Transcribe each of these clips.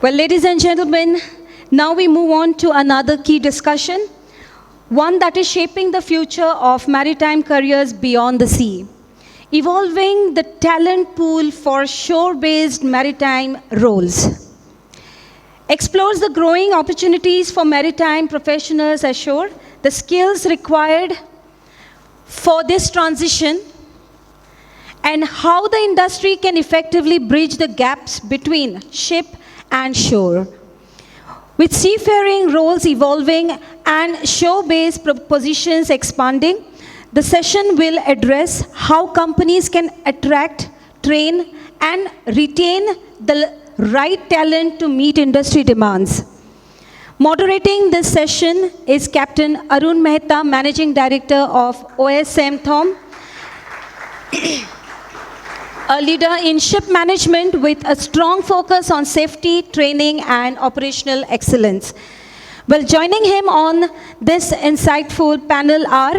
Well, ladies and gentlemen, now we move on to another key discussion, one that is shaping the future of maritime careers beyond the sea, evolving the talent pool for shore-based maritime roles. Explores the growing opportunities for maritime professionals ashore, the skills required for this transition, and how the industry can effectively bridge the gaps between ship and shore. With seafaring roles evolving and shore-based positions expanding, the session will address how companies can attract, train, and retain the right talent to meet industry demands. Moderating this session is Captain Arun Mehta, Managing Director of OSM Thome, a leader in ship management with a strong focus on safety, training, and operational excellence. Well, joining him on this insightful panel are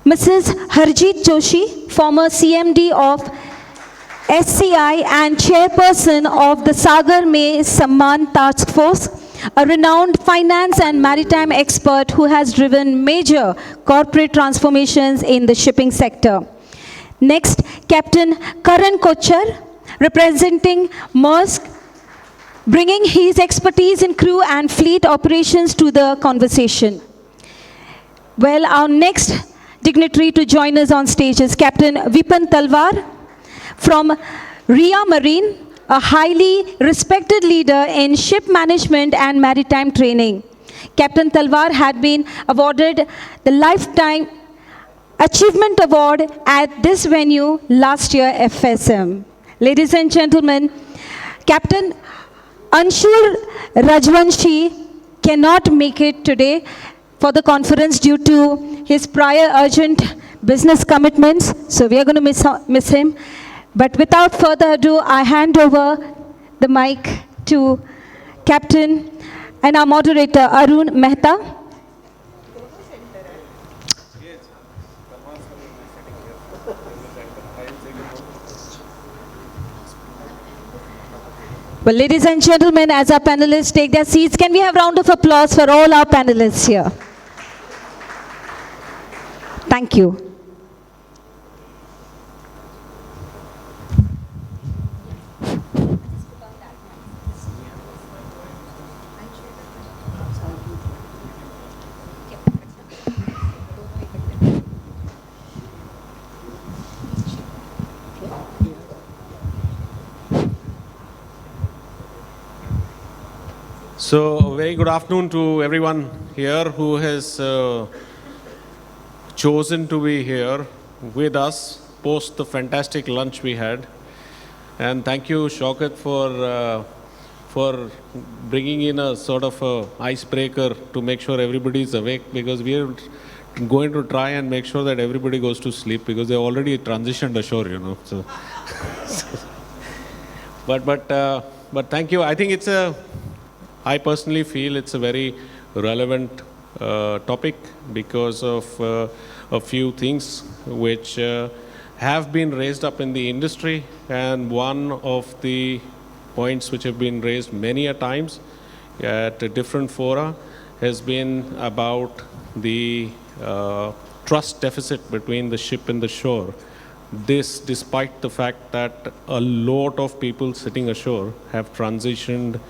Mrs. K Joshi, former CMD of SCI and chairperson of the Sagar Mein Samman Task Force, a renowned finance and maritime expert who has driven major corporate transformations in the shipping sector. Next, Captain Karan Kochhar, representing Maersk, bringing his expertise in crew and fleet operations to the conversation. Well, our next dignitary to join us on stage is Captain Vipan Talwar from Riya Marine, a highly respected leader in ship management and maritime training. Captain Talwar had been awarded the Lifetime Achievement Award at this venue last year, FSM. Ladies and gentlemen, Captain Anshul Rajvanshi cannot make it today for the conference due to his prior urgent business commitments, so we are going to miss him. But without further ado, I hand over the mic to Captain and our moderator, Arun Mehta. Well, ladies and gentlemen, as our panelists take their seats, can we have a round of applause for all our panelists here? Thank you. So, a very good afternoon to everyone here who has chosen to be here with us post the fantastic lunch we had. And thank you, Shaukat, for bringing in a sort of a icebreaker to make sure everybody is awake, because we are going to try and make sure that everybody goes to sleep, because they already transitioned ashore, you know. So, but thank you. I think I personally feel it's a very relevant topic because of a few things which have been raised up in the industry, and one of the points which have been raised many a times at different fora has been about the trust deficit between the ship and the shore. This despite the fact that a lot of people sitting ashore have transitioned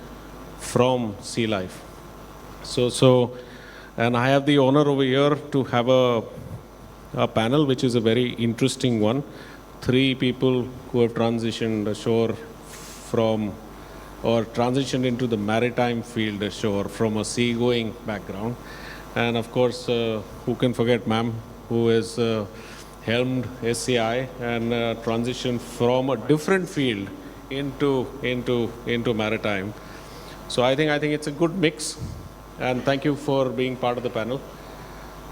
from sea life. And I have the honor over here to have a panel which is a very interesting one. 3 people who have transitioned ashore from, or transitioned into the maritime field ashore from a seagoing background. And of course, who can forget ma'am, who has helmed SCI and transitioned from a different field into maritime. So I think it's a good mix, and thank you for being part of the panel.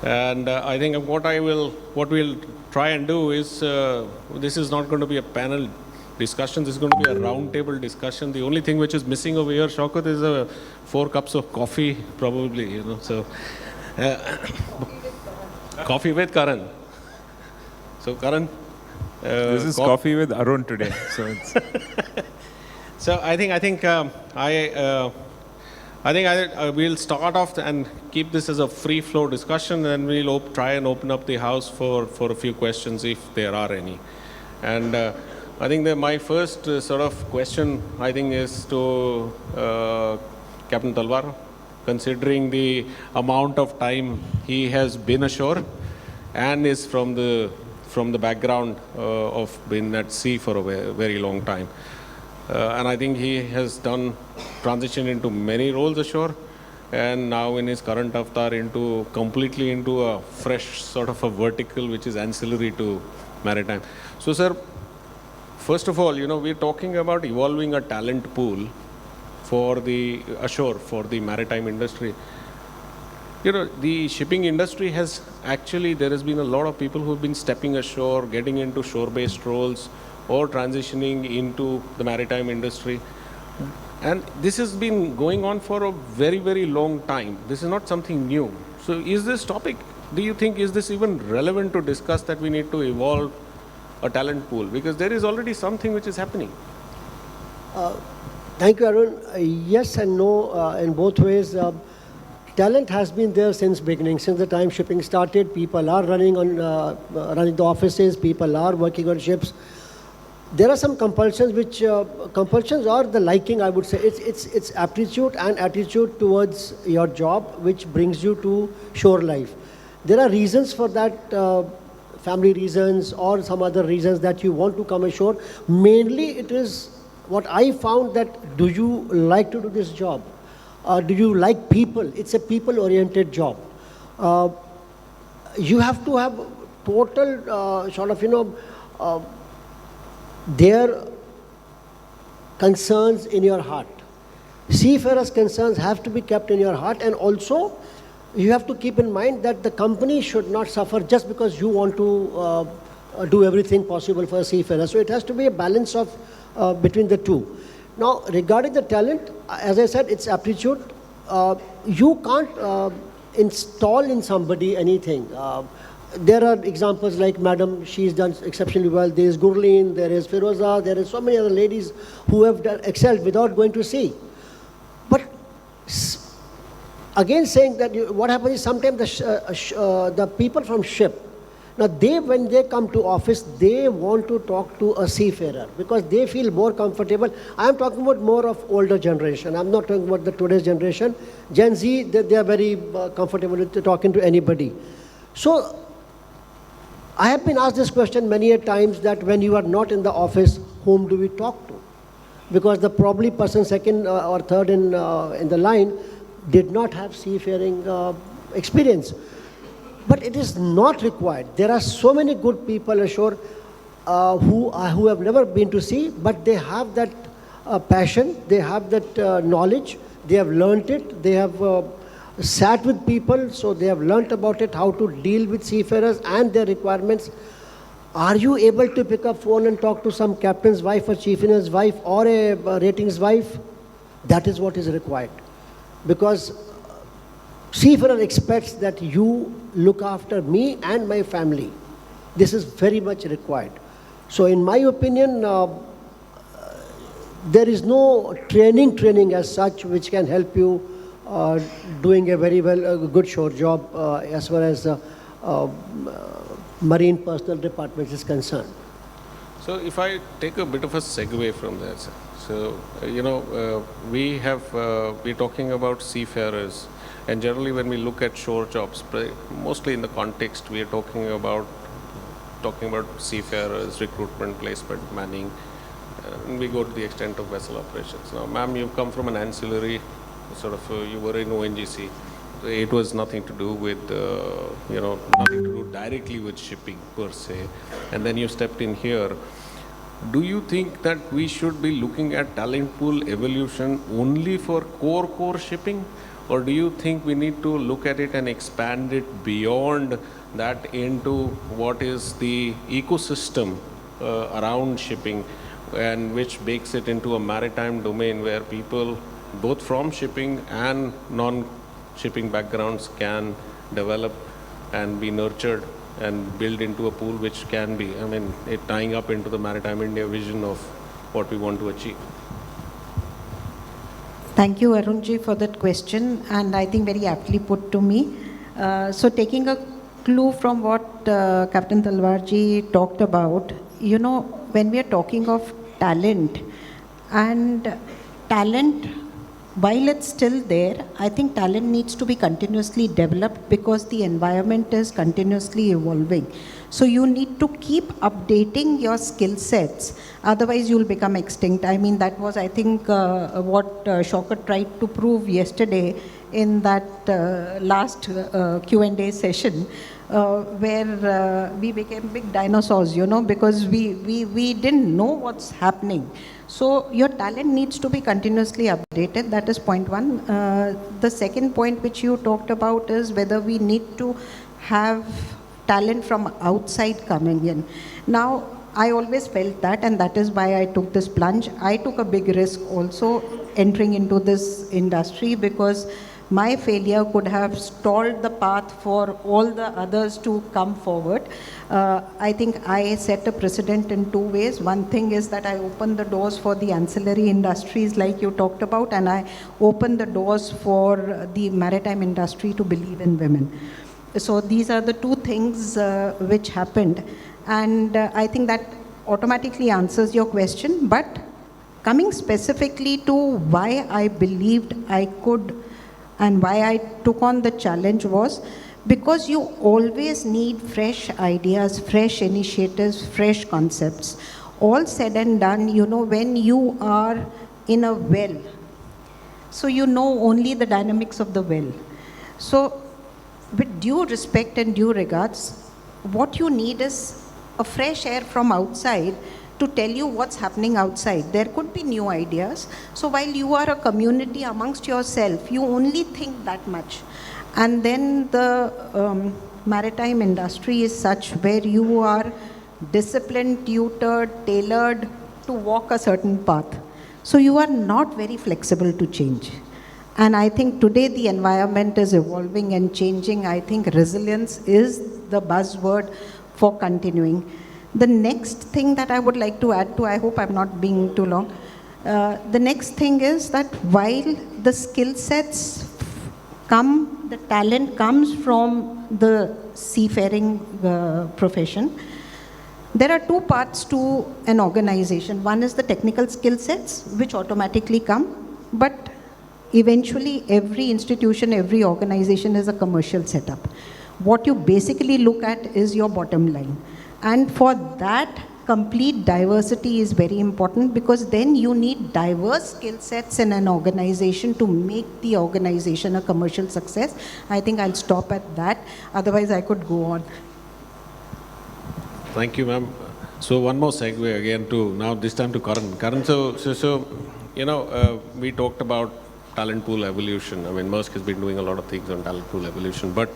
And I think what we'll try and do is, this is not going to be a panel discussion, this is going to be a roundtable discussion. The only thing which is missing over here, Shaukat, is 4 cups of coffee, probably, you know. So, coffee with Karan. So Karan. This is coffee with Arun today. So it's So I think we'll start off and keep this as a free flow discussion, and we'll try and open up the house for a few questions if there are any. And I think that my first sort of question, I think, is to Captain Talwar, considering the amount of time he has been ashore and is from the background of being at sea for a very long time. And I think he has done transition into many roles ashore, and now in his current avatar completely into a fresh sort of a vertical which is ancillary to maritime. So, sir, first of all, we're talking about evolving a talent pool for the ashore, for the maritime industry. The shipping industry has actually, there has been a lot of people who have been stepping ashore, getting into shore-based roles, or transitioning into the maritime industry. And this has been going on for a very, very long time. This is not something new. So is this topic, do you think, is this even relevant to discuss that we need to evolve a talent pool? Because there is already something which is happening. Thank you, Arun. Yes and no in both ways. Talent has been there since beginning. Since the time shipping started, people are running the offices, people are working on ships. There are some compulsions which, compulsions are the liking, I would say. It's aptitude and attitude towards your job which brings you to shore life. There are reasons for that, family reasons or some other reasons that you want to come ashore. Mainly it is what I found, that do you like to do this job? Do you like people? It's a people-oriented job. You have to have total sort of, their concerns in your heart. Seafarers' concerns have to be kept in your heart, and also you have to keep in mind that the company should not suffer just because you want to do everything possible for a seafarer. So it has to be a balance of between the two. Now, regarding the talent, as I said, it's aptitude. You can't install in somebody anything. There are examples like Madam, she's done exceptionally well. There is Gurleen, there is Firoza, there is so many other ladies who have excelled without going to sea. But again, saying that what happens is sometimes the people from ship, now when they come to office, they want to talk to a seafarer because they feel more comfortable. I am talking about more of older generation. I'm not talking about the today's generation. Gen Z, they are very comfortable with talking to anybody. So I have been asked this question many a times, that when you are not in the office, whom do we talk to? Because the probably person second or third in the line did not have seafaring experience. But it is not required. There are so many good people ashore who have never been to sea, but they have that passion, they have that knowledge, they have learnt it, they have sat with people, so they have learnt about it, how to deal with seafarers and their requirements. Are you able to pick up phone and talk to some captain's wife or chief engineer's wife or a rating's wife? That is what is required. Because seafarer expects that you look after me and my family. This is very much required. So in my opinion, there is no training as such which can help you doing a very good shore job as far as marine personnel department is concerned. So if I take a bit of a segue from there, sir. So, we're talking about seafarers, and generally when we look at shore jobs, mostly in the context, we are talking about seafarers, recruitment, placement, manning, and we go to the extent of vessel operations. Now, ma'am, you've come from an ancillary, you were in ONGC. It was nothing to do with, nothing to do directly with shipping per se. And then you stepped in here. Do you think that we should be looking at talent pool evolution only for core shipping? Or do you think we need to look at it and expand it beyond that into what is the ecosystem around shipping, and which makes it into a maritime domain where people both from shipping and non-shipping backgrounds can develop and be nurtured and build into a pool which can be, tying up into the Maritime India vision of what we want to achieve? Thank you, Arunji, for that question, and I think very aptly put to me. So taking a clue from what Captain Talwarji talked about, you know, when we are talking of talent, and talent, while it's still there, I think talent needs to be continuously developed because the environment is continuously evolving. So you need to keep updating your skill sets, otherwise you'll become extinct. I mean, that was, I think, what Shaukat tried to prove yesterday in that last Q&A session, where we became big dinosaurs, you know, because we didn't know what's happening. So your talent needs to be continuously updated. That is point one. The second point which you talked about is whether we need to have talent from outside coming in. Now, I always felt that, and that is why I took this plunge. I took a big risk also entering into this industry because my failure could have stalled the path for all the others to come forward. I think I set a precedent in two ways. One thing is that I opened the doors for the ancillary industries like you talked about, and I opened the doors for the maritime industry to believe in women. So these are the two things which happened. And I think that automatically answers your question. But coming specifically to why I believed I could and why I took on the challenge was because you always need fresh ideas, fresh initiatives, fresh concepts. All said and done, you know, when you are in a well, so you know only the dynamics of the well. So with due respect and due regards, what you need is a fresh air from outside to tell you what's happening outside. There could be new ideas. So while you are a community amongst yourself, you only think that much. And then the maritime industry is such where you are disciplined, tutored, tailored to walk a certain path. So you are not very flexible to change. And I think today the environment is evolving and changing. I think resilience is the buzzword for continuing. The next thing that I would like to add to, I hope I'm not being too long, the next thing is that while the skill sets come, the talent comes from the seafaring profession, there are two parts to an organization. One is the technical skill sets, which automatically come, but eventually every institution, every organization is a commercial setup. What you basically look at is your bottom line. And for that, complete diversity is very important because then you need diverse skill sets in an organization to make the organization a commercial success. I think I'll stop at that. Otherwise, I could go on. Thank you, ma'am. So one more segue again to, now this time to Karan. Karan, so you know, we talked about talent pool evolution. I mean, Maersk has been doing a lot of things on talent pool evolution, but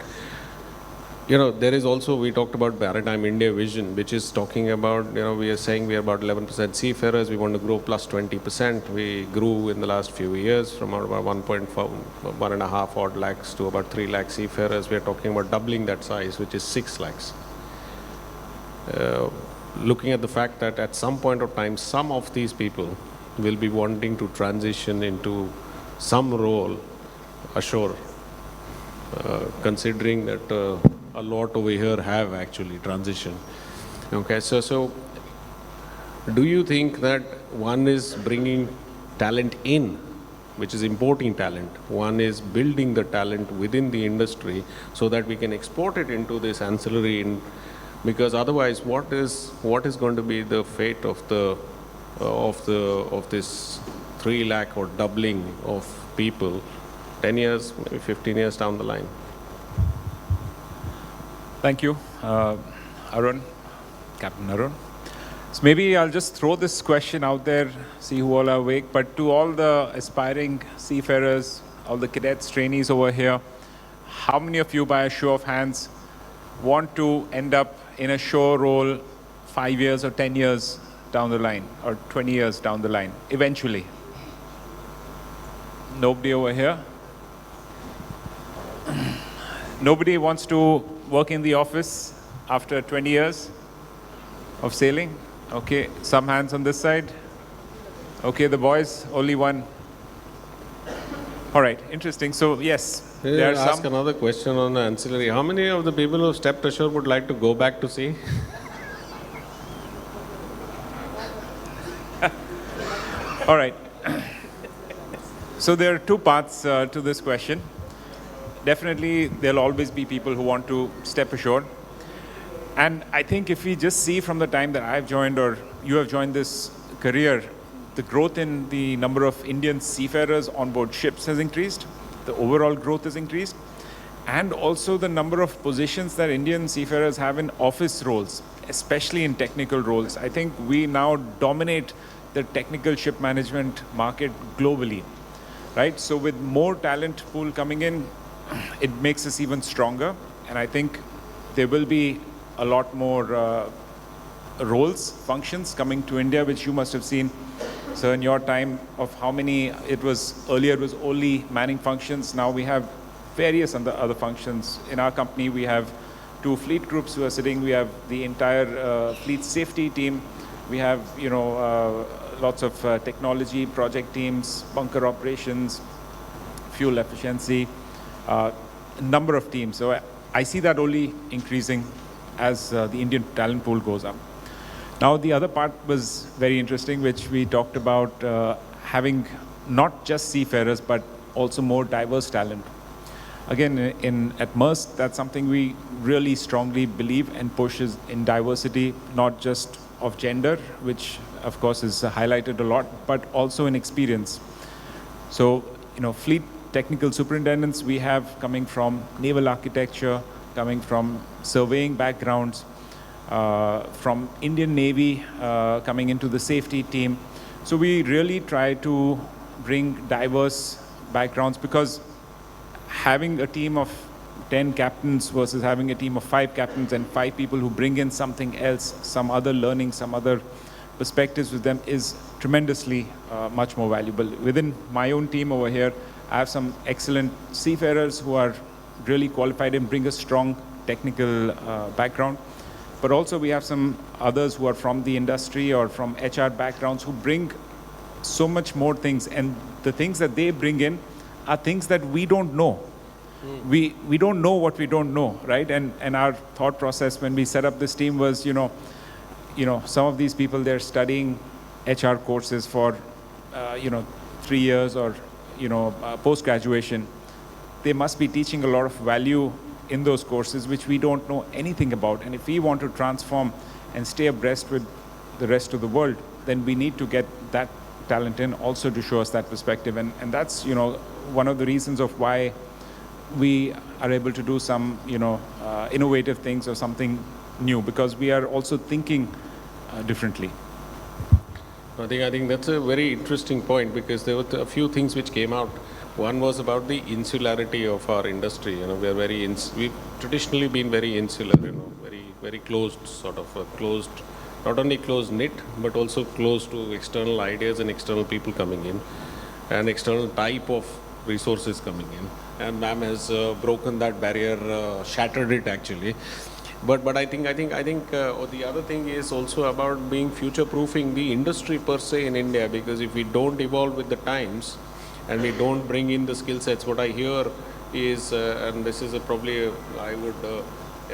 you know, there is also, we talked about Maritime India vision, which is talking about, you know, we are saying we are about 11% seafarers, we want to grow plus 20%. We grew in the last few years from about 1.5 odd lakhs to about 3 lakh seafarers. We are talking about doubling that size, which is 6 lakhs. Looking at the fact that at some point of time, some of these people will be wanting to transition into some role ashore, considering that a lot over here have actually transitioned. Okay, so do you think that one is bringing talent in, which is importing talent, one is building the talent within the industry so that we can export it into this ancillary, because otherwise what is going to be the fate of this 3 lakh or doubling of people 10 years, maybe 15 years down the line? Thank you, Arun, Captain Arun. So maybe I'll just throw this question out there, see who all are awake, but to all the aspiring seafarers, all the cadets, trainees over here, how many of you, by a show of hands, want to end up in a shore role 5 years or 10 years down the line, or 20 years down the line, eventually? Nobody over here? Nobody wants to work in the office after 20 years of sailing? Okay, some hands on this side. Okay, the boys, only one. All right, interesting. So yes, there are Ask some. another question on the ancillary. How many of the people who stepped ashore would like to go back to sea? All right. So there are two parts to this question. Definitely, there'll always be people who want to step ashore. And I think if we just see from the time that I've joined or you have joined this career, the growth in the number of Indian seafarers on board ships has increased. The overall growth has increased. And also the number of positions that Indian seafarers have in office roles, especially in technical roles. I think we now dominate the technical ship management market globally, right? So with more talent pool coming in, it makes us even stronger. And I think there will be a lot more roles, functions coming to India, which you must have seen. So in your time of how many, earlier it was only manning functions. Now we have various other functions. In our company, we have 2 fleet groups who are sitting. We have the entire fleet safety team. We have, lots of technology project teams, bunker operations, fuel efficiency, a number of teams. So I see that only increasing as the Indian talent pool goes up. Now, the other part was very interesting, which we talked about having not just seafarers, but also more diverse talent. Again, at Maersk, that's something we really strongly believe and pushes in diversity, not just of gender, which of course is highlighted a lot, but also in experience. So, fleet technical superintendents we have coming from naval architecture, coming from surveying backgrounds, from Indian Navy coming into the safety team. So we really try to bring diverse backgrounds, because having a team of 10 captains versus having a team of 5 captains and 5 people who bring in something else, some other learning, some other perspectives with them is tremendously much more valuable. Within my own team over here, I have some excellent seafarers who are really qualified and bring a strong technical background. But also we have some others who are from the industry or from HR backgrounds who bring so much more things. And the things that they bring in are things that we don't know. We don't know what we don't know, right? And our thought process when we set up this team was, some of these people, they're studying HR courses for, 3 years or, post-graduation. They must be teaching a lot of value in those courses, which we don't know anything about. And if we want to transform and stay abreast with the rest of the world, then we need to get that talent in also to show us that perspective. And that's, one of the reasons of why we are able to do some, innovative things or something new, because we are also thinking differently. I think that's a very interesting point, because there were a few things which came out. One was about the insularity of our industry. We've traditionally been very insular, very, very closed, sort of closed, not only closed knit, but also closed to external ideas and external people coming in, and external type of resources coming in. And MAM has broken that barrier, shattered it actually. But I think the other thing is also about being future-proofing the industry per se in India, because if we don't evolve with the times and we don't bring in the skill sets, what I hear is, and this is probably I would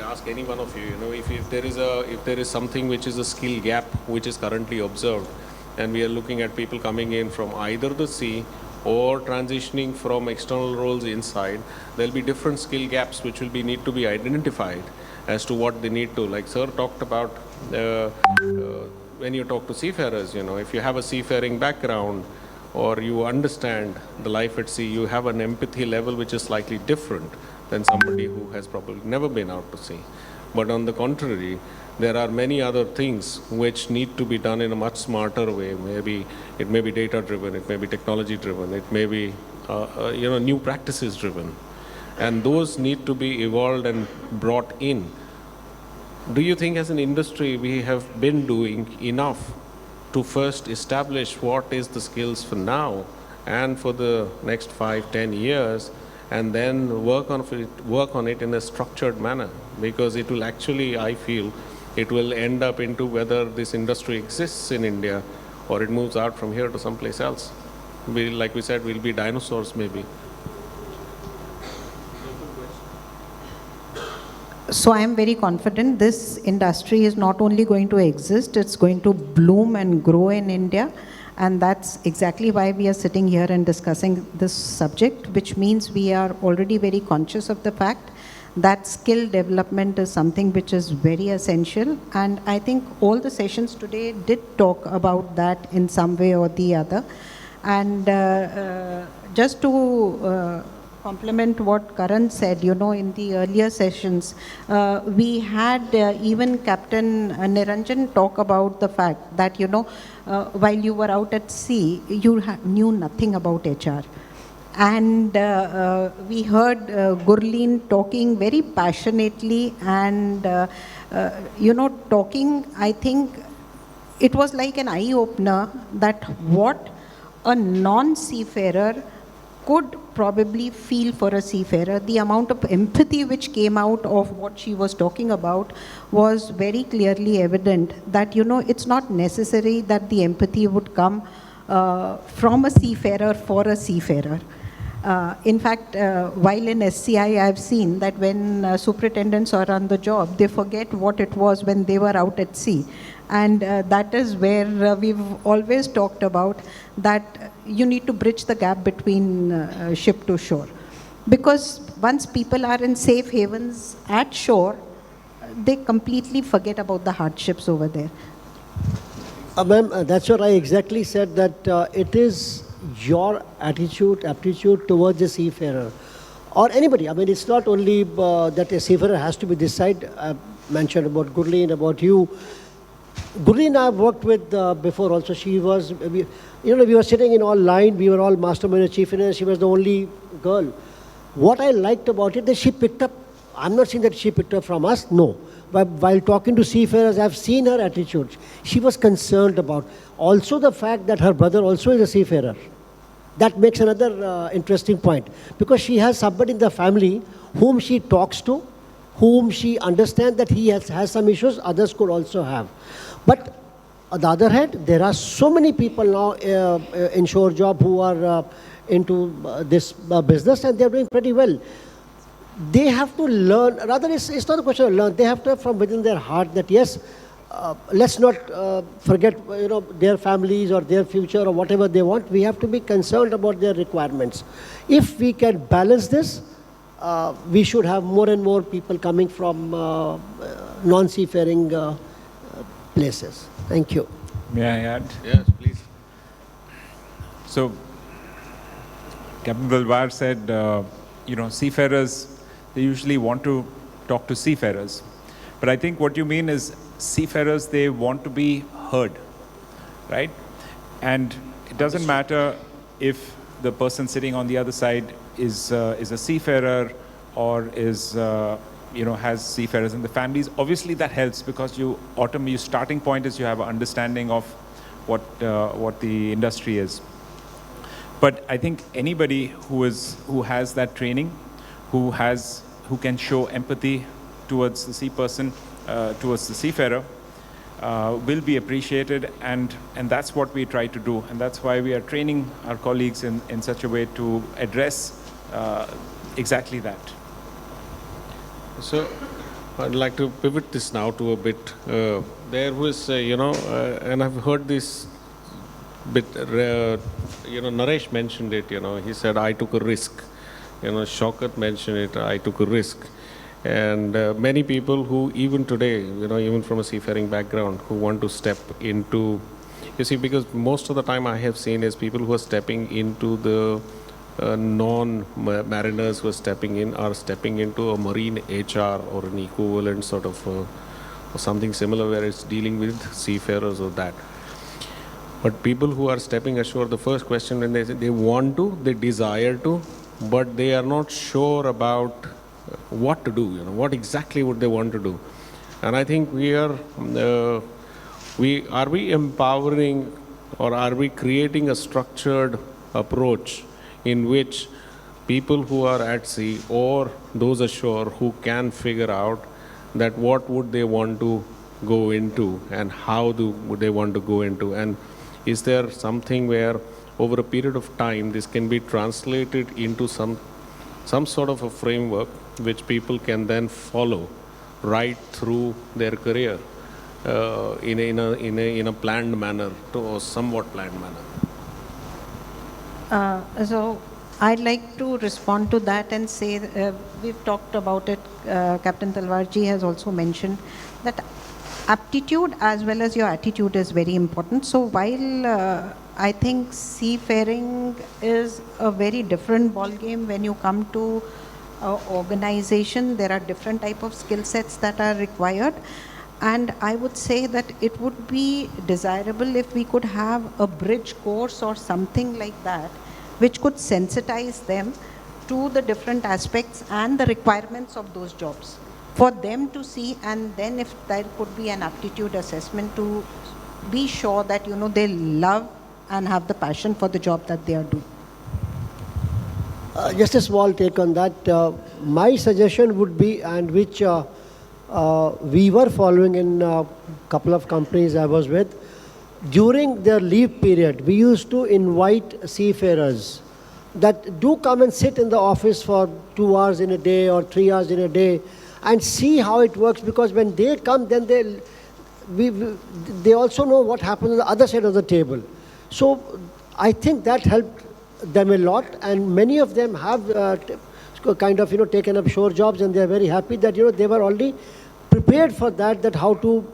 ask any one of you, if there is something which is a skill gap which is currently observed, and we are looking at people coming in from either the sea or transitioning from external roles inside, there'll be different skill gaps which will need to be identified as to what they need to. Like Sir talked about, when you talk to seafarers, if you have a seafaring background or you understand the life at sea, you have an empathy level which is slightly different than somebody who has probably never been out to sea. But on the contrary, there are many other things which need to be done in a much smarter way. Maybe it may be data driven, it may be technology driven, it may be new practices driven, and those need to be evolved and brought in. Do you think as an industry we have been doing enough to first establish what is the skills for now and for the next 5-10 years, and then work on it in a structured manner? Because it will actually, I feel, it will end up into whether this industry exists in India or it moves out from here to someplace else. like we said, we'll be dinosaurs maybe. So I am very confident this industry is not only going to exist, it's going to bloom and grow in India. And that's exactly why we are sitting here and discussing this subject, which means we are already very conscious of the fact that skill development is something which is very essential. And I think all the sessions today did talk about that in some way or the other. And just to complement what Karan said, in the earlier sessions, we had even Captain Niranjan talk about the fact that, while you were out at sea, you knew nothing about HR. And we heard Gurleen talking very passionately and, talking, I think it was like an eye-opener that what a non-seafarer could probably feel for a seafarer. The amount of empathy which came out of what she was talking about was very clearly evident that, it's not necessary that the empathy would come from a seafarer for a seafarer. In fact, while in SCI, I've seen that when superintendents are on the job, they forget what it was when they were out at sea. And that is where we've always talked about that you need to bridge the gap between ship to shore. Because once people are in safe havens at shore, they completely forget about the hardships over there. Ma'am, that's what I exactly said, that it is your attitude, aptitude towards a seafarer or anybody. I mean, it's not only that a seafarer has to be this side. I mentioned about Gurleen, about you. Gurleen I've worked with before also. She was, we were sitting in all line. We were all mastermind, chief engineer. She was the only girl. What I liked about it, that she picked up, I'm not saying that she picked up from us, no. But while talking to seafarers, I've seen her attitude. She was concerned about. Also the fact that her brother also is a seafarer. That makes another interesting point. Because she has somebody in the family whom she talks to, whom she understands that he has some issues, others could also have. But on the other hand, there are so many people now in shore job who are into this business, and they're doing pretty well. They have to learn, rather it's not a question of learn, they have to have from within their heart that yes, let's not forget their families or their future or whatever they want. We have to be concerned about their requirements. If we can balance this, we should have more and more people coming from non-seafaring places. Thank you. May I add? Yes, please. So, Captain Talwar said, seafarers, they usually want to talk to seafarers. But I think what you mean is seafarers, they want to be heard, right? And it doesn't matter if the person sitting on the other side is a seafarer or is has seafarers in the families. Obviously that helps because your starting point is you have an understanding of what the industry is. But I think anybody who has that training, who can show empathy towards the sea person, towards the seafarer, will be appreciated, and that's what we try to do, and that's why we are training our colleagues in such a way to address exactly that. So I'd like to pivot this now to a bit. There was, and I've heard this bit, Naresh mentioned it, he said, I took a risk. Shaukat mentioned it, I took a risk. And many people who even today, even from a seafaring background, who want to step into, you see, because most of the time I have seen is people who are stepping into the non-mariners who are stepping into a marine HR or an equivalent sort of or something similar where it's dealing with seafarers or that. But people who are stepping ashore, the first question when they say they want to, they desire to, but they are not sure about what to do, what exactly would they want to do. And I think we empowering or are we creating a structured approach in which people who are at sea or those ashore who can figure out that what would they want to go into and how would they want to go into, and is there something where over a period of time, this can be translated into some sort of a framework which people can then follow right through their career in a planned manner, or somewhat planned manner. So I'd like to respond to that and say, we've talked about it, Captain Talwarji has also mentioned that aptitude as well as your attitude is very important. So while I think seafaring is a very different ball game when you come to organization, there are different type of skill sets that are required. And I would say that it would be desirable if we could have a bridge course or something like that, which could sensitize them to the different aspects and the requirements of those jobs for them to see. And then if there could be an aptitude assessment to be sure that, you know, they love and have the passion for the job that they are doing. Just a small take on that. My suggestion would be, and which we were following in a couple of companies I was with, during their leave period, we used to invite seafarers that do come and sit in the office for 2 hours in a day or 3 hours in a day and see how it works, because when they come, then they also know what happens on the other side of the table. So I think that helped them a lot, and many of them have kind of, you know, taken up shore jobs, and they are very happy that, you know, they were already prepared for that how to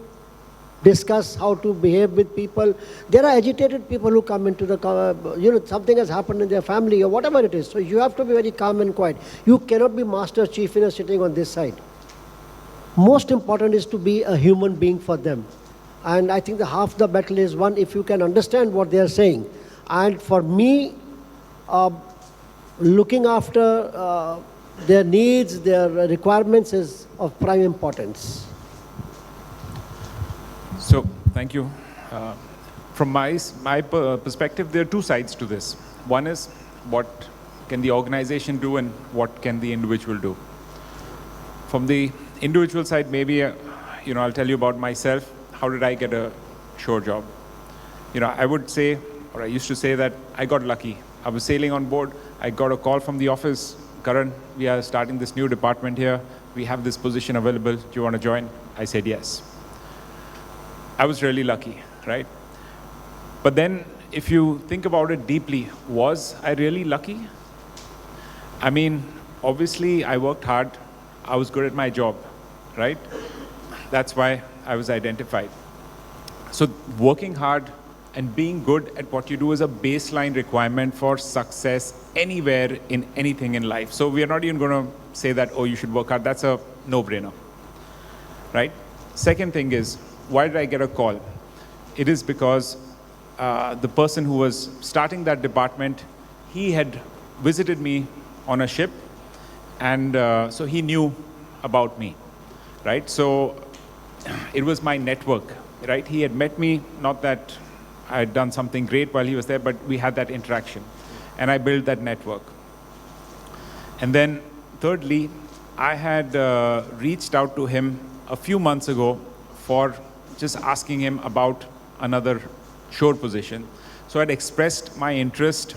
discuss, how to behave with people. There are agitated people who come into the, you know, something has happened in their family or whatever it is. So you have to be very calm and quiet. You cannot be master chief sitting on this side. Most important is to be a human being for them. And I think the half the battle is won if you can understand what they are saying. And for me, looking after their needs, their requirements is of prime importance. So, thank you. From my perspective, there are two sides to this. One is, what can the organization do and what can the individual do? From the individual side, maybe, you know, I'll tell you about myself. How did I get a shore job? You know, I would say, or I used to say that I got lucky. I was sailing on board. I got a call from the office. Karan, we are starting this new department here. We have this position available. Do you want to join? I said yes. I was really lucky, right? But then, if you think about it deeply, was I really lucky? I mean, obviously, I worked hard. I was good at my job, right? That's why I was identified. So working hard and being good at what you do is a baseline requirement for success anywhere in anything in life. So we are not even going to say that, oh, you should work hard. That's a no-brainer, right? Second thing is, why did I get a call? It is because the person who was starting that department, he had visited me on a ship, and so he knew about me, right? So it was my network, right? He had met me, not that I had done something great while he was there, but we had that interaction, and I built that network. And then thirdly, I had reached out to him a few months ago for just asking him about another shore position. So I'd expressed my interest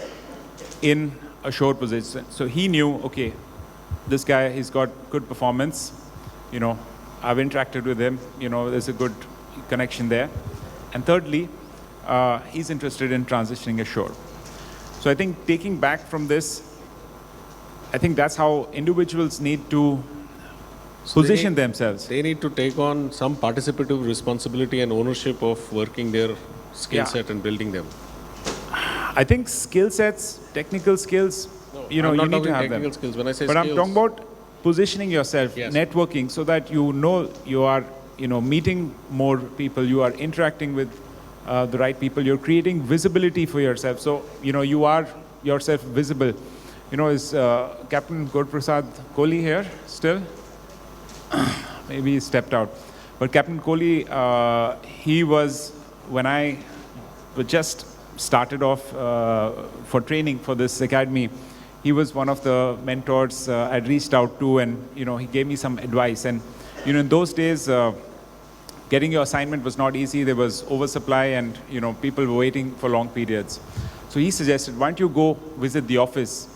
in a shore position. So he knew, okay, this guy, he's got good performance. You know, I've interacted with him. You know, there's a good connection there. And thirdly, he's interested in transitioning ashore. So I think taking back from this, I think that's how individuals need to position themselves. They need to take on some participative responsibility and ownership of working their skill set and building them. I think skill sets, technical skills, you know, you need to have them. Skills. When I say but skills, I'm talking about positioning yourself, yes, networking, so that you know you are, you know, meeting more people, you are interacting with the right people, you're creating visibility for yourself. So, you know, you are yourself visible. You know, is Captain Gurprasad Kohli here still? Maybe he stepped out. But Captain Kohli, he was, when I just started off for training for this academy, he was one of the mentors I'd reached out to, and, you know, he gave me some advice. And, you know, in those days, getting your assignment was not easy. There was oversupply, and, you know, people were waiting for long periods. So he suggested, why don't you go visit the office?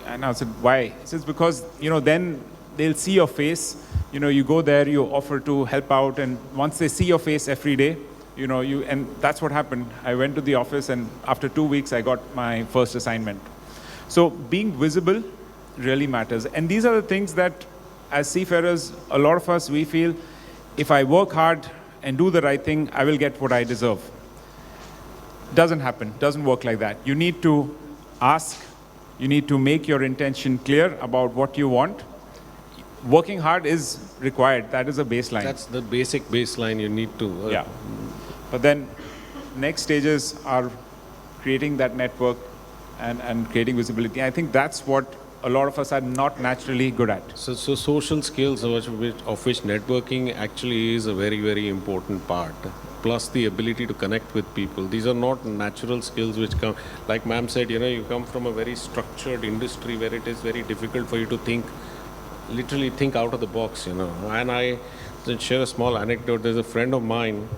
And I said, why? He says, because, then they'll see your face. You go there, you offer to help out, and once they see your face every day, and that's what happened. I went to the office, and after 2 weeks, I got my first assignment. So being visible really matters. And these are the things that, as seafarers, a lot of us, we feel, if I work hard and do the right thing, I will get what I deserve. Doesn't happen, doesn't work like that. You need to ask, you need to make your intention clear about what you want. Working hard is required, that is a baseline. That's the basic baseline you need to. Yeah. But then next stages are creating that network and creating visibility. I think that's what a lot of us are not naturally good at. So social skills of which networking actually is a very, very important part. Plus the ability to connect with people. These are not natural skills which come, like ma'am said, you come from a very structured industry where it is very difficult for you to literally think out of the box, And I share a small anecdote. There's a friend of mine,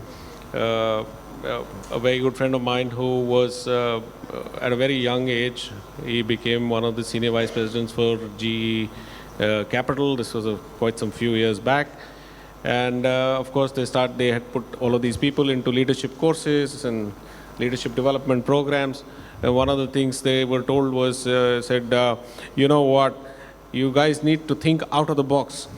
a very good friend of mine who was at a very young age, he became one of the senior vice presidents for GE Capital. This was quite some few years back. And of course, they had put all of these people into leadership courses and leadership development programs. And one of the things they were told was, you know what, you guys need to think out of the box.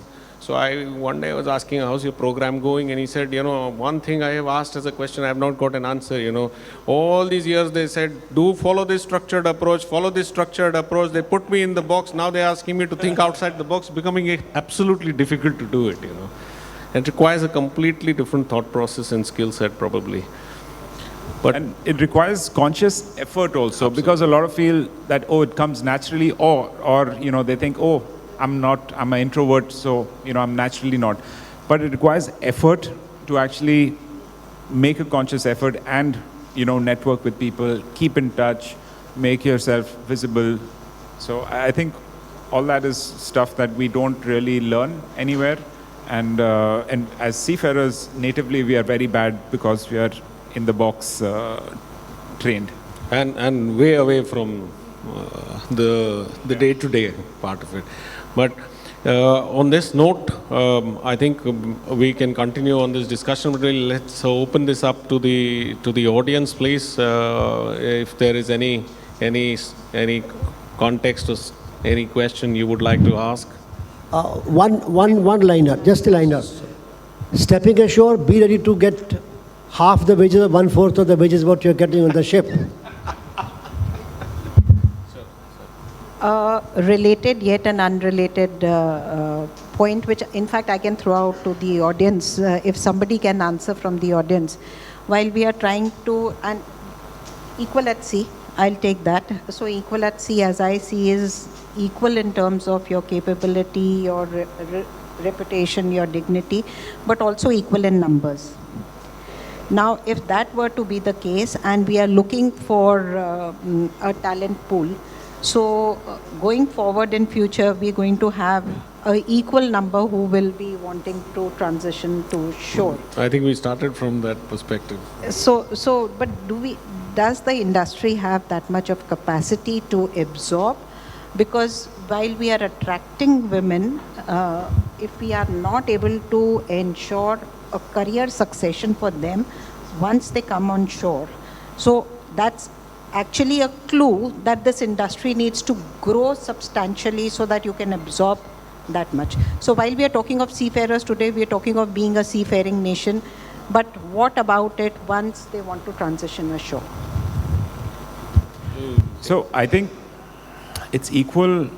So one day I was asking, how's your program going? And he said, one thing I have asked as a question, I have not got an answer, All these years they said, do follow this structured approach, follow this structured approach. They put me in the box. Now they're asking me to think outside the box, becoming absolutely difficult to do it, It requires a completely different thought process and skill set probably. And it requires conscious effort also. Absolutely. Because a lot of feel that, it comes naturally, or they think, I'm an introvert, so, I'm naturally not. But it requires effort to actually make a conscious effort and, network with people, keep in touch, make yourself visible. So I think all that is stuff that we don't really learn anywhere. And as seafarers, natively, we are very bad because we are in the box trained. And way away from the day-to-day part of it. But on this note, I think we can continue on this discussion. But let's open this up to the audience, please. If there is any context or any question you would like to ask. One-liner, just a liner. Stepping ashore, be ready to get half the wages or 1/4 of the wages what you're getting on the ship. Related yet an unrelated point, which in fact I can throw out to the audience, if somebody can answer from the audience. While we are trying to, and equal at sea, I'll take that. So equal at sea, as I see, is equal in terms of your capability, your reputation, your dignity, but also equal in numbers. Now, if that were to be the case, and we are looking for a talent pool, so going forward in future, we're going to have an equal number who will be wanting to transition to shore. I think we started from that perspective. But does the industry have that much of capacity to absorb? Because while we are attracting women, if we are not able to ensure a career succession for them once they come on shore, so that's actually a clue that this industry needs to grow substantially so that you can absorb that much. So while we are talking of seafarers today, we are talking of being a seafaring nation, but what about it once they want to transition ashore? So I think it's equal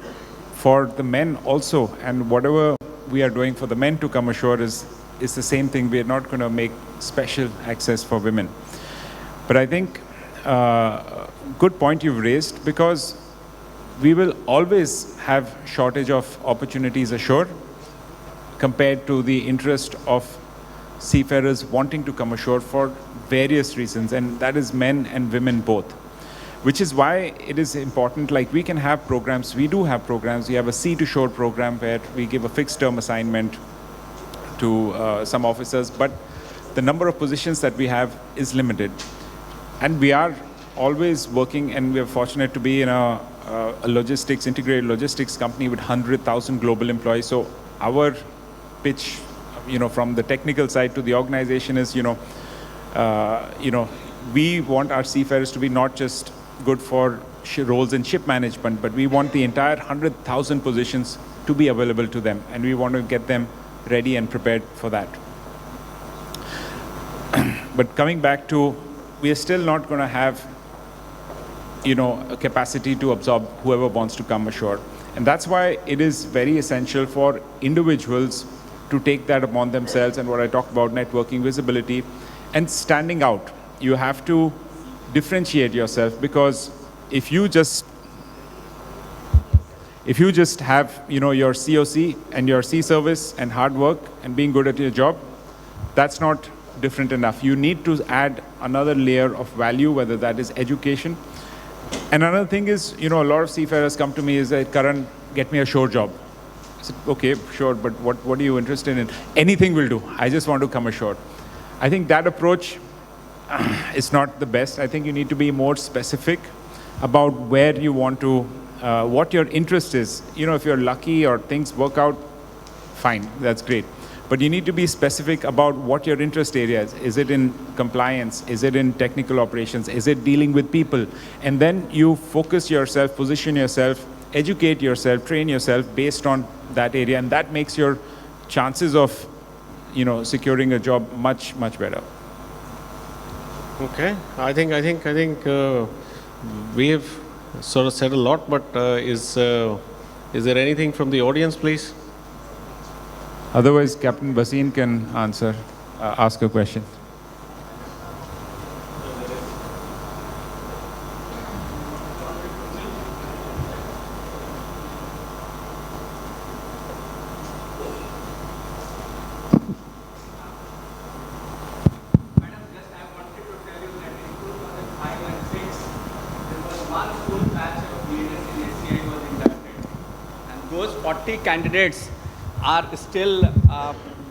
for the men also, and whatever we are doing for the men to come ashore is the same thing. We are not going to make special access for women. But I think good point you've raised, because we will always have shortage of opportunities ashore compared to the interest of seafarers wanting to come ashore for various reasons, and that is men and women both. Which is why it is important, like we can have programs, we do have programs, we have a sea to shore program where we give a fixed term assignment to some officers, but the number of positions that we have is limited. And we are always working, and we're fortunate to be in a integrated logistics company with 100,000 global employees. So our pitch, from the technical side to the organization is, we want our seafarers to be not just good for roles in ship management, but we want the entire 100,000 positions to be available to them, and we want to get them ready and prepared for that. But coming back to, we are still not going to have, a capacity to absorb whoever wants to come ashore. And that's why it is very essential for individuals to take that upon themselves, and what I talked about, networking, visibility, and standing out. You have to differentiate yourself, because if you just have, your COC and your sea service and hard work and being good at your job, that's not different enough. You need to add another layer of value, whether that is education. And another thing is, a lot of seafarers come to me is that, Karan, get me a shore job. I said, okay, sure, but what are you interested in? Anything will do. I just want to come ashore. I think that approach is not the best. I think you need to be more specific about where you want to, what your interest is. If you're lucky or things work out, fine, that's great. But you need to be specific about what your interest area is. Is it in compliance? Is it in technical operations? Is it dealing with people? And then you focus yourself, position yourself, educate yourself, train yourself based on that area. And that makes your chances of, securing a job much, much better. Okay, I think we have sort of said a lot, but is there anything from the audience, please? Otherwise, Captain Basin can ask a question. Those 40 candidates are still,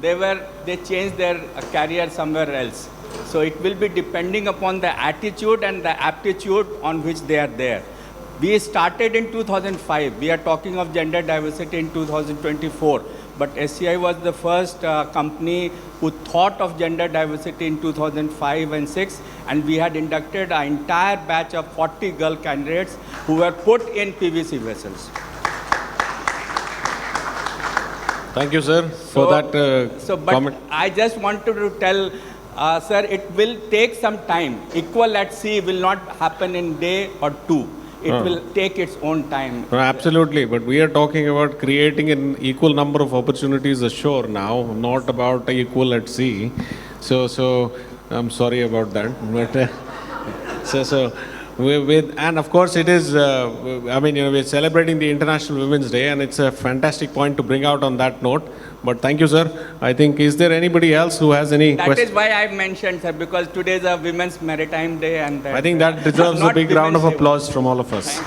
they changed their career somewhere else. So it will be depending upon the attitude and the aptitude on which they are there. We started in 2005. We are talking of gender diversity in 2024. But SCI was the first company who thought of gender diversity in 2005 and 6. And we had inducted an entire batch of 40 girl candidates who were put in PVC vessels. Thank you, sir, for that comment. I just wanted to tell, sir, it will take some time. Equal at sea will not happen in day or two. It will take its own time. No, absolutely, but we are talking about creating an equal number of opportunities ashore now, not about equal at sea. So I'm sorry about that. But and of course it is, we're celebrating the International Women's Day, and it's a fantastic point to bring out on that note. But thank you, sir. I think, is there anybody else who has any questions? That is why I mentioned, sir, because today is a Women's Maritime Day, and I think that deserves a big round of applause from all of us.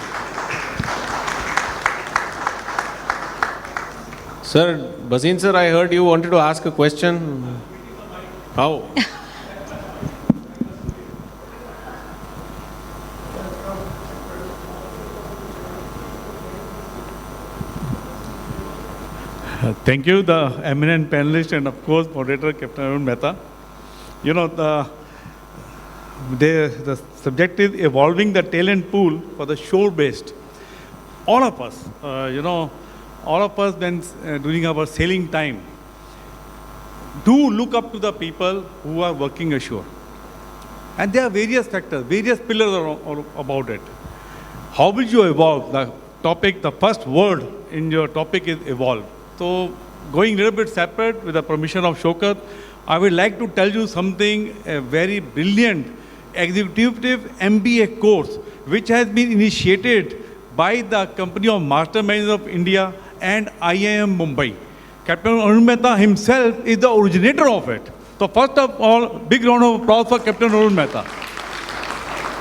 Sir, Basin sir, I heard you wanted to ask a question. How? Thank you, the eminent panelist, and of course, moderator, Captain Arun Mehta. The subject is evolving the talent pool for the shore-based. All of us, when during our sailing time, do look up to the people who are working ashore. And there are various factors, various pillars about it. How will you evolve? The topic, the first word in your topic is evolve. So, going a little bit separate with the permission of Shokat, I would like to tell you something, a very brilliant executive MBA course, which has been initiated by the company of Masterminds of India and IIM Mumbai. Captain Arun Mehta himself is the originator of it. So first of all, big round of applause for Captain Arun Mehta.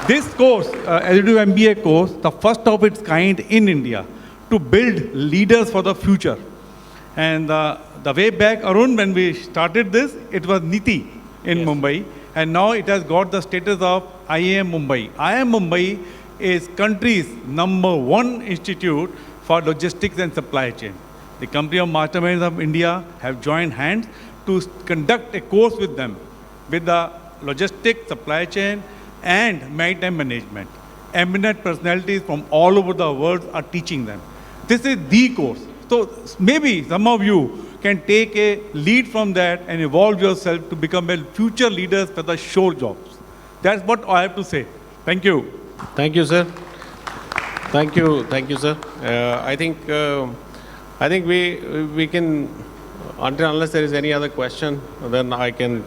This course, executive MBA course, the first of its kind in India, to build leaders for the future. And the way back, Arun, when we started this, it was Niti in Mumbai, and now it has got the status of IIM Mumbai. IIM Mumbai is country's #1 institute for logistics and supply chain. The company of Masterminds of India have joined hands to conduct a course with them with the logistics, supply chain, and maritime management. Eminent personalities from all over the world are teaching them. This is the course. So maybe some of you can take a lead from that and evolve yourself to become a future leaders for the shore jobs. That's what I have to say. Thank you. Thank you, sir. Thank you, sir. I think we can, unless there is any other question, then I can.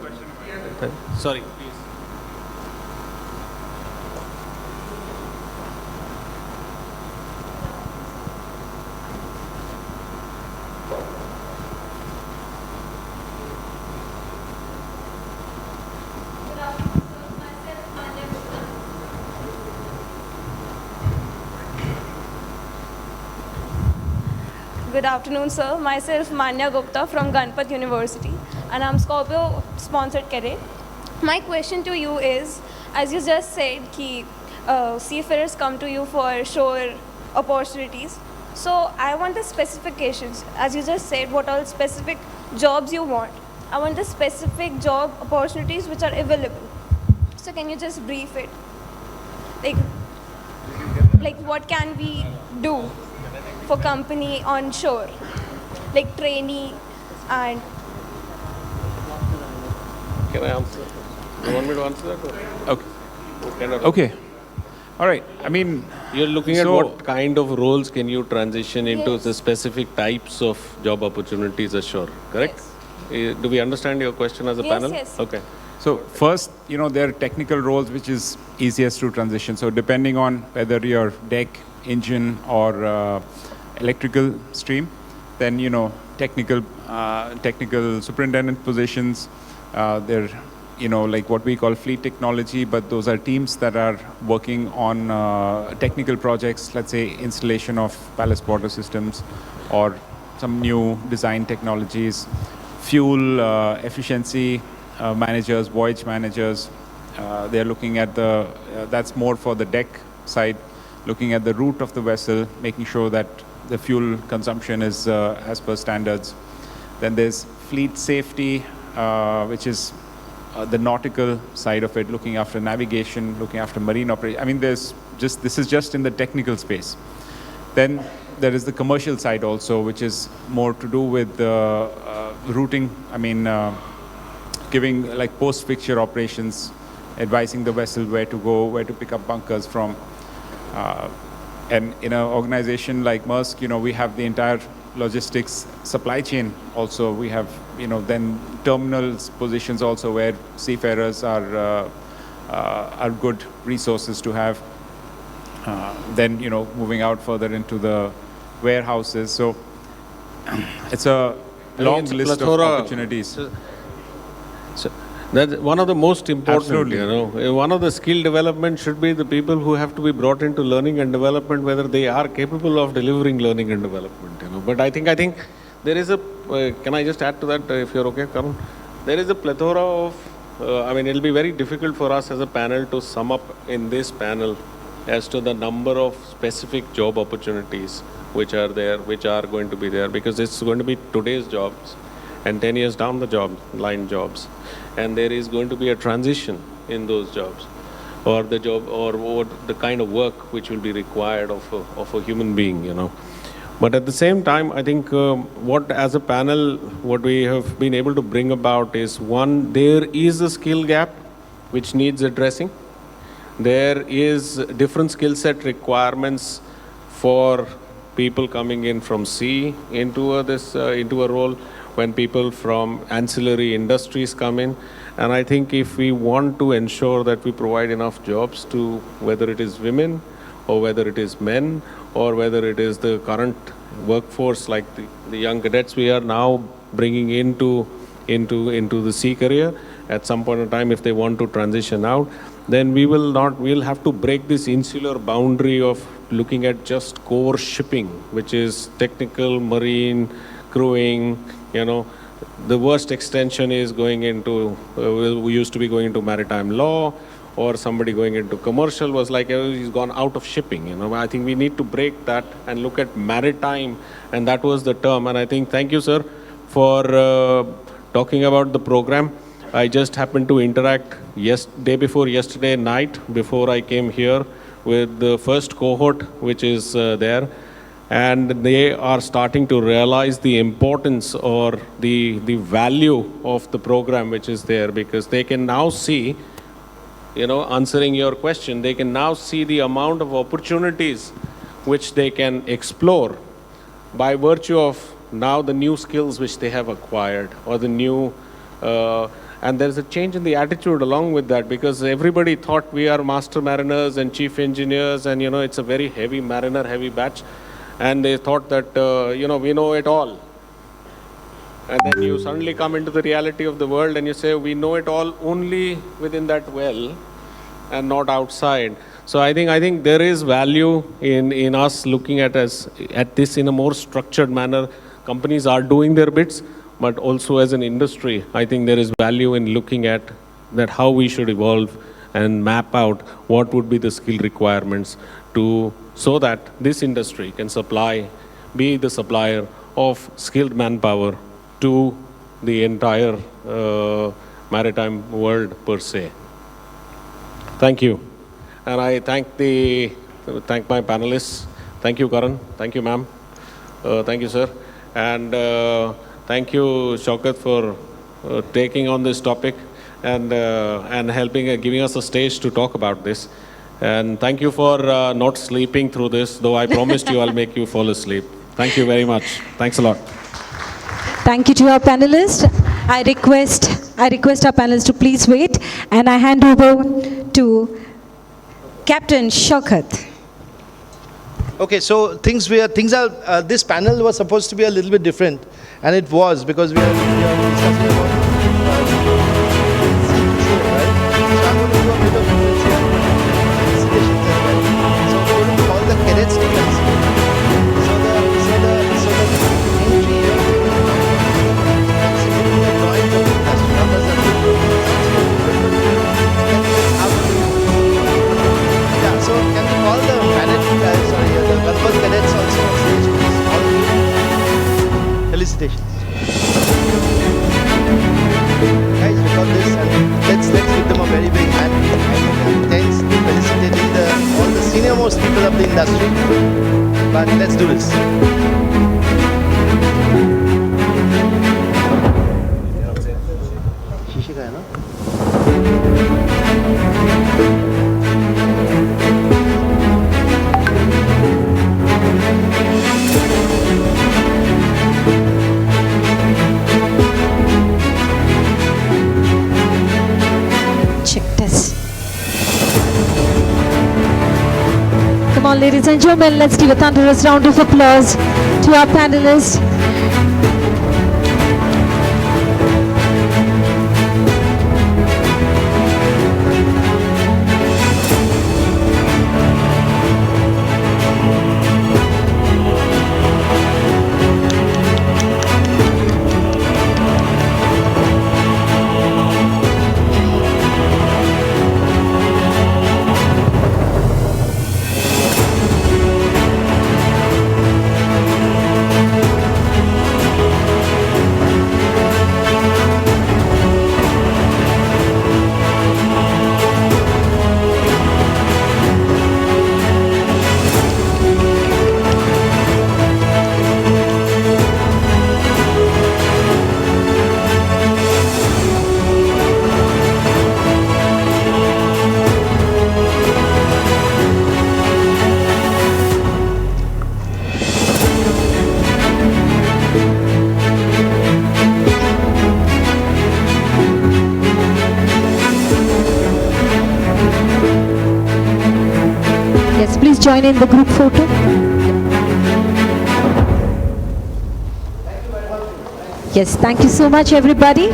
Sorry. Good afternoon, sir. Myself, Manya Gupta from Ganpat University, and I'm Scorpio sponsored cadet. My question to you is, as you just said, ki, seafarers come to you for shore opportunities. So I want the specifications. As you just said, what all specific jobs you want. I want the specific job opportunities which are available. So can you just brief it? Like what can we do for company on shore, like trainee and. Can I answer? You want me to answer that? Okay. Okay. All right. I mean, you're looking at what kind of roles can you transition into the specific types of job opportunities ashore, correct? Yes. Do we understand your question as a panel? Yes. Okay. So first, there are technical roles which is easiest to transition. So depending on whether you're deck, engine, or electrical stream, then technical superintendent positions. They're like what we call fleet technology, but those are teams that are working on technical projects. Let's say installation of ballast water systems, or some new design technologies, fuel efficiency managers, voyage managers. They're looking at that's more for the deck side, looking at the route of the vessel, making sure that the fuel consumption is as per standards. Then there's fleet safety, which is the nautical side of it, looking after navigation, looking after marine operation. I mean, this is just in the technical space. Then there is the commercial side also, which is more to do with routing. I mean, giving like post-fixture operations, advising the vessel where to go, where to pick up bunkers from. And in an organization like Maersk, we have the entire logistics supply chain also. We have, then terminals positions also where seafarers are good resources to have. Then, moving out further into the warehouses. So it's a long list of opportunities. So that's one of the most important, Absolutely. One of the skill development should be the people who have to be brought into learning and development, whether they are capable of delivering learning and development, But I think there is can I just add to that, if you're okay, Karan? There is a plethora of, it'll be very difficult for us as a panel to sum up in this panel as to the number of specific job opportunities which are there, which are going to be there, because it's going to be today's jobs and 10 years down the line jobs. And there is going to be a transition in those jobs, or the job, or the kind of work which will be required of a human being, But at the same time, I think as a panel, what we have been able to bring about is, one, there is a skill gap which needs addressing. There is different skill set requirements for people coming in from sea into a role, when people from ancillary industries come in. And I think if we want to ensure that we provide enough jobs to, whether it is women or whether it is men or whether it is the current workforce like the young cadets we are now bringing into the sea career, at some point in time if they want to transition out, then we'll have to break this insular boundary of looking at just core shipping, which is technical, marine, crewing, The worst extension is going into, we used to be going into maritime law, or somebody going into commercial was like, oh, he's gone out of shipping. I think we need to break that and look at maritime, and that was the term. And I think, thank you, sir, for talking about the program. I just happened to interact day before yesterday night, before I came here, with the first cohort, which is there. And they are starting to realize the importance or the value of the program which is there, because they can now see, answering your question, they can now see the amount of opportunities which they can explore by virtue of now the new skills which they have acquired, or the new, and there's a change in the attitude along with that, because everybody thought we are master mariners and chief engineers, and it's a very heavy mariner, heavy batch, and they thought that, we know it all. And then you suddenly come into the reality of the world and you say, we know it all only within that well and not outside. So I think there is value in us looking at this in a more structured manner. Companies are doing their bits, but also as an industry, I think there is value in looking at that how we should evolve and map out what would be the skill requirements so that this industry can be the supplier of skilled manpower to the entire maritime world per se. Thank you. And I thank my panelists. Thank you, Karan. Thank you, ma'am. Thank you, sir. And thank you, Shaukat, for taking on this topic and giving us a stage to talk about this. And thank you for not sleeping through this, though I promised you I'll make you fall asleep. Thank you very much. Thanks a lot. Thank you to our panelists. I request our panelists to please wait, and I hand over to Captain Shaukat. Okay, so this panel was supposed to be a little bit different, and it was, because we are discussing about right? So I'm going to do a bit of felicitations as well. So we're going to call the cadets to felicitate. So the entry here, drawings of the industry, numbers and yeah, so can we call the the Gulf cadets also on stage, please? All of you. Felicitations. Guys, record this and let's give them a very big hand. Thanks for felicitating all the senior most people of the industry. But let's do this. Shishika hai na? Come on, ladies and gentlemen, let's give a thunderous round of applause to our panelists. Please join in the group photo. Yes, thank you so much, everybody.